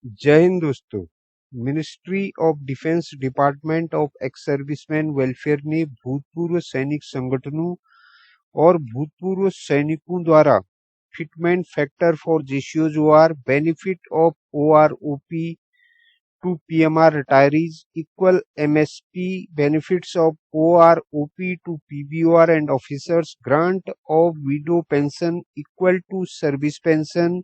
जय हिंद दोस्तों। Ministry of defence department of ex serviceman welfare ने भूतपूर्व सैनिक संगठनों और भूतपूर्व सैनिकों द्वारा fitment factor for JCO benefit of OROP to PMR retirees equal MSP benefits of OROP to PBOR and officers grant of widow pension equal to service pension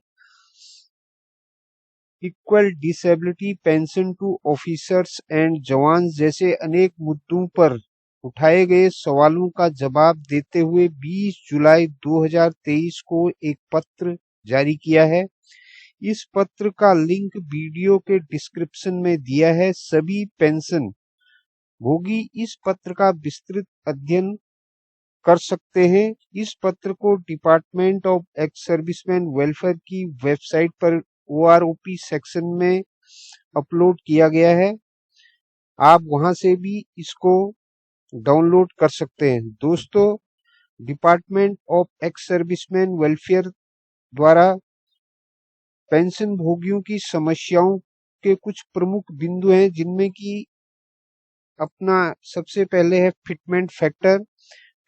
equal disability pension to officers and jawan जैसे अनेक मुद्दों पर उठाए गए सवालों का जवाब देते हुए 20 जुलाई 2023 को एक पत्र जारी किया है। इस पत्र का लिंक वीडियो के डिस्क्रिप्शन में दिया है। सभी पेंशन भोगी इस पत्र का विस्तृत अध्ययन कर सकते हैं। इस पत्र को department of ex serviceman welfare की वेबसाइट पर ओआरओपी सेक्शन में अपलोड किया गया है। आप वहां से भी इसको डाउनलोड कर सकते हैं। दोस्तों, department of ex serviceman welfare द्वारा पेंशन भोगियों की समस्याओं के कुछ प्रमुख बिंदु हैं, जिनमें कि अपना सबसे पहले है फिटमेंट फैक्टर।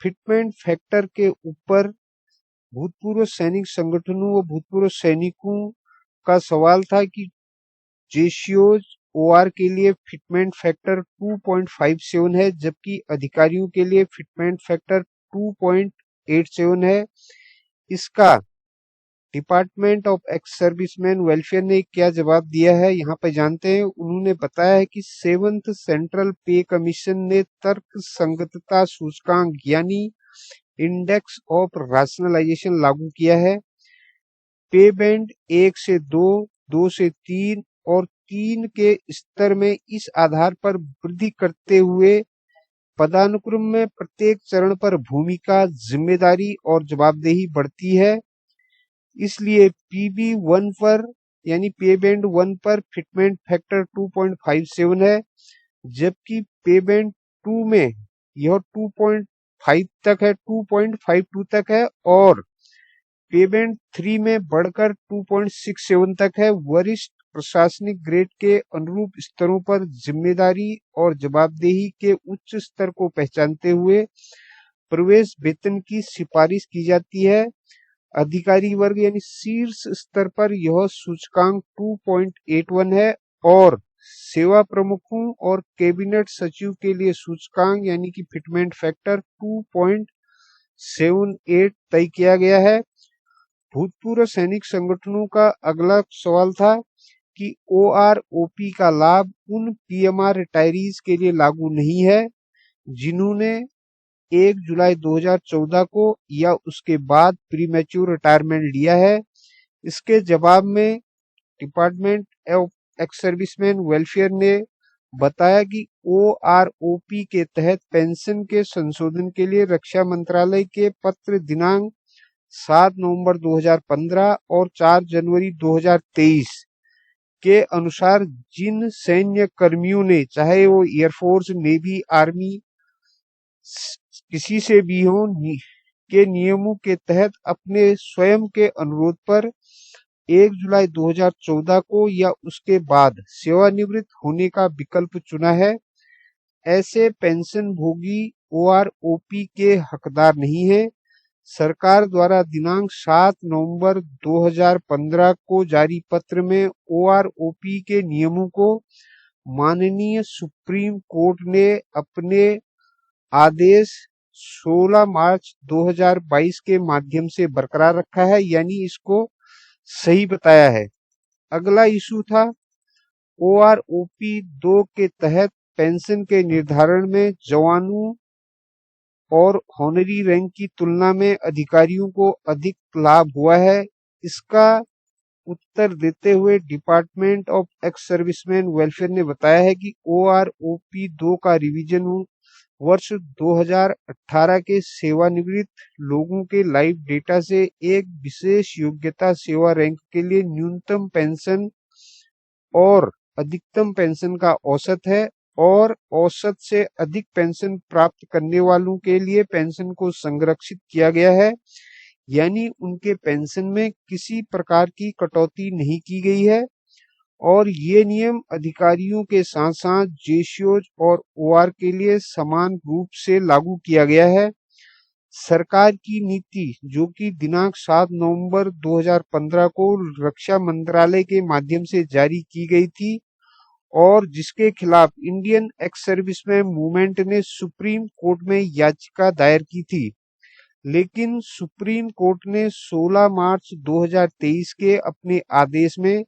फिटमेंट फैक्टर के ऊपर भूतपूर्व सैनिक संगठनों व भूतपूर्व सैनिकों का सवाल था कि जेसीओज ओआर के लिए फिटमेंट फैक्टर 2.57 है, जबकि अधिकारियों के लिए फिटमेंट फैक्टर 2.87 है। इसका department of ex serviceman welfare ने क्या जवाब दिया है, यहाँ पे जानते हैं। उन्होंने बताया है कि 7th सेंट्रल पे कमीशन ने तर्क संगतता सूचकांक यानी इंडेक्स ऑफ रैशनलाइजेशन लागू किया है। पे बैंड 1 से 2, 2 से 3 और 3 के स्तर में इस आधार पर वृद्धि करते हुए पदानुक्रम में प्रत्येक चरण पर भूमिका, जिम्मेदारी और जवाबदेही बढ़ती है। इसलिए पीबी 1 पर यानी पे बैंड 1 पर फिटमेंट फैक्टर 2.57 है, जबकि पे बैंड 2 में यह 2.5 तक है, 2.52 तक है और पे बैंड 3 में बढ़कर 2.67 तक है। वरिष्ठ प्रशासनिक ग्रेड के अनुरूप स्तरों पर जिम्मेदारी और जवाबदेही के उच्च स्तर को पहचानते हुए प्रवेश वेतन की सिफारिश की जाती है। अधिकारी वर्ग यानी शीर्ष स्तर पर यह सूचकांक 2.81 है और सेवा प्रमुखों और कैबिनेट सचिव के लिए सूचकांक यानी कि फिटमेंट फैक्टर 2.78 तय किया गया है। भूतपूर्व सैनिक संगठनों का अगला सवाल था कि ओआरओपी का लाभ उन पीएमआर रिटायरीज के लिए लागू नहीं है जिन्होंने 1 जुलाई 2014 को या उसके बाद प्रीमैच्योर रिटायरमेंट लिया है। इसके जवाब में department of ex serviceman welfare ने बताया कि ओआरओपी के तहत पेंशन के संशोधन के लिए रक्षा मंत्रालय के पत्र दिनांक 7 नवंबर 2015 और 4 जनवरी 2023 के अनुसार जिन सैन्य कर्मियों ने, चाहे वो एयरफोर्स, नेवी, आर्मी, किसी से भी हो, के नियमों के तहत अपने स्वयं के अनुरोध पर 1 जुलाई 2014 को या उसके बाद सेवानिवृत्त होने का विकल्प चुना है, ऐसे पेंशन भोगी ओआरओपी के हकदार नहीं है। सरकार द्वारा दिनांक 7 नवंबर 2015 को जारी पत्र में ओआरओपी के नियमों को माननीय सुप्रीम कोर्ट ने अपने आदेश 16 मार्च 2022 के माध्यम से बरकरार रखा है, यानी इसको सही बताया है। अगला इशू था ओआरओपी 2 के तहत पेंशन के निर्धारण में जवानों और हॉनरी रैंक की तुलना में अधिकारियों को अधिक लाभ हुआ है। इसका उत्तर देते हुए department of ex serviceman welfare ने बताया है कि ओआरओपी 2 का रिवीजन वर्ष 2018 के सेवानिवृत्त लोगों के लाइव डेटा से एक विशेष योग्यता सेवा रैंक के लिए न्यूनतम पेंशन और अधिकतम पेंशन का औसत है और औसत से अधिक पेंशन प्राप्त करने वालों के लिए पेंशन को संरक्षित किया गया है, यानी उनके पेंशन में किसी प्रकार की कटौती नहीं की गई है। और ये नियम अधिकारियों के साथ साथ जेसीओज और ओआर के लिए समान रूप से लागू किया गया है। सरकार की नीति जो कि दिनांक 7 नवंबर 2015 को रक्षा मंत्रालय के माध्यम से जारी की गई थी और जिसके खिलाफ इंडियन एक्स सर्विसमैन मूवमेंट ने सुप्रीम कोर्ट में याचिका दायर की थी, लेकिन सुप्रीम कोर्ट ने 16 मार्च 2023 के अपने आदेश में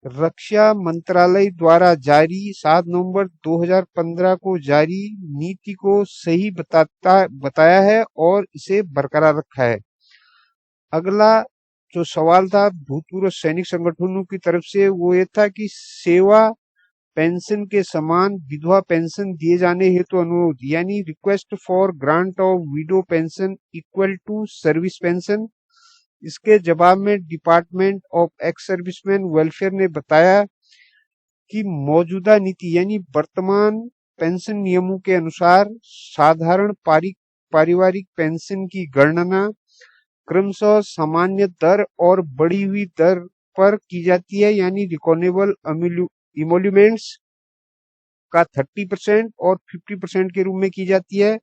रक्षा मंत्रालय द्वारा जारी 7 नवंबर 2015 को जारी नीति को सही बताया है और इसे बरकरार रखा है। अगला जो सवाल था भूतपूर्व सैनिक संगठनों की तरफ से वो ये था कि सेवा पेंशन के समान विधवा पेंशन दिए जाने हेतु अनुरोध यानी request for grant of widow pension equal to service pension. इसके जवाब में department of ex serviceman welfare ने बताया कि मौजूदा नीति यानी वर्तमान पेंशन नियमों के अनुसार साधारण पारिवारिक पेंशन की गणना क्रमशः सामान्य दर और बढ़ी हुई दर पर की जाती है, यानी रिकॉनेबल इमोल्यूमेंट्स का 30% और 50% के रूप में की जाती है।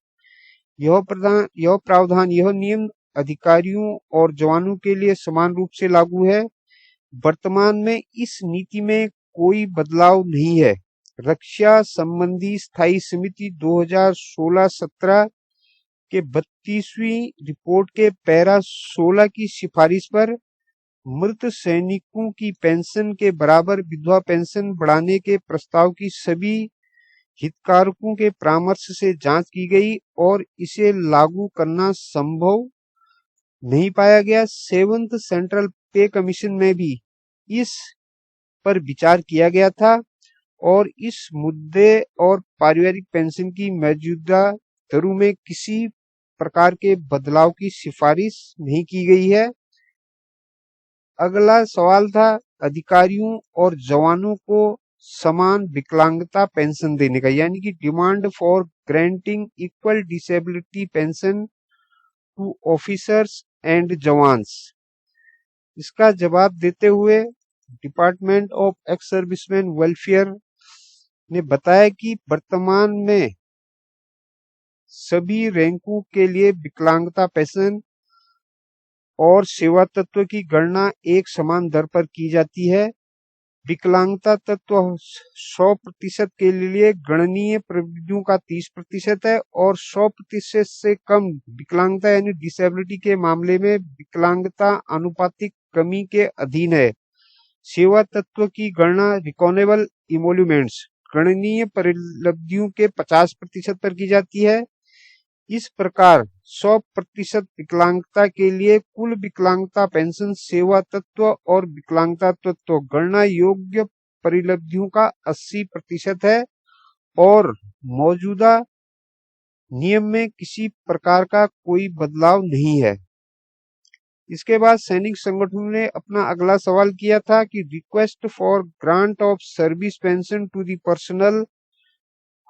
यह नियम अधिकारियों और जवानों के लिए समान रूप से लागू है। वर्तमान में इस नीति में कोई बदलाव नहीं है। रक्षा संबंधी स्थायी समिति 2016-17 के 32वीं रिपोर्ट के पैरा 16 की सिफारिश पर मृत सैनिकों की पेंशन के बराबर विधवा पेंशन बढ़ाने के प्रस्ताव की सभी हितधारकों के परामर्श से जांच की गई और इसे लागू करना संभव नहीं पाया गया। 7th सेंट्रल पे कमीशन में भी इस पर विचार किया गया था और इस मुद्दे और पारिवारिक पेंशन की मौजूदा दरों में किसी प्रकार के बदलाव की सिफारिश नहीं की गई है। अगला सवाल था अधिकारियों और जवानों को समान विकलांगता पेंशन देने का, यानी कि demand for granting equal disability pension to officers and jawans. इसका जवाब देते हुए department of ex serviceman welfare ने बताया कि वर्तमान में सभी रैंकों के लिए विकलांगता पेंशन और सेवा तत्व की गणना एक समान दर पर की जाती है। विकलांगता तत्व 100% के लिए गणनीय प्रवृत्तियों का 30% है और 100% से कम विकलांगता यानी डिसेबिलिटी के मामले में विकलांगता अनुपातिक कमी के अधीन है। सेवा तत्व की गणना रिकॉनेबल इमोल्यूमेंट्स गणनीय परिलब्धियों के 50% पर की जाती है। इस प्रकार 100% विकलांगता के लिए कुल विकलांगता पेंशन सेवा तत्व और विकलांगता तत्व गणना योग्य परिलब्धियों का 80% है और मौजूदा नियम में किसी प्रकार का कोई बदलाव नहीं है। इसके बाद सैनिक संगठनों ने अपना अगला सवाल किया था कि request for grant of service pension to the personal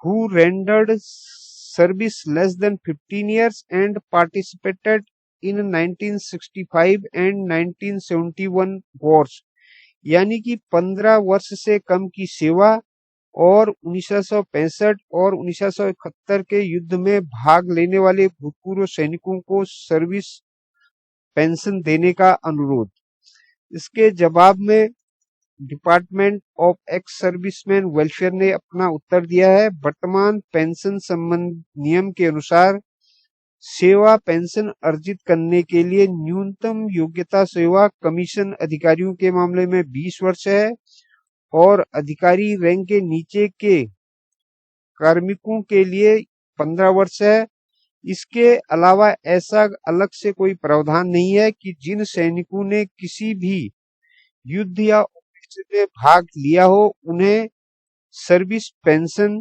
who rendered service less than 15 years and participated in 1965 and 1971 wars, यानी कि 15 वर्ष से कम की सेवा और 1965 और 1971 के युद्ध में भाग लेने वाले भूतपूर्व सैनिकों को सर्विस पेंशन देने का अनुरोध। इसके जवाब में department of ex serviceman welfare ने अपना उत्तर दिया है। वर्तमान पेंशन संबंध नियम के अनुसार सेवा पेंशन अर्जित करने के लिए न्यूनतम योग्यता सेवा कमीशन अधिकारियों के मामले में 20 वर्ष है और अधिकारी रैंक के नीचे के कार्मिकों के लिए 15 वर्ष है। इसके अलावा ऐसा अलग से कोई प्रावधान नहीं है कि जिन सैनिकों ने किसी भी युद्ध या में भाग लिया हो उन्हें सर्विस पेंशन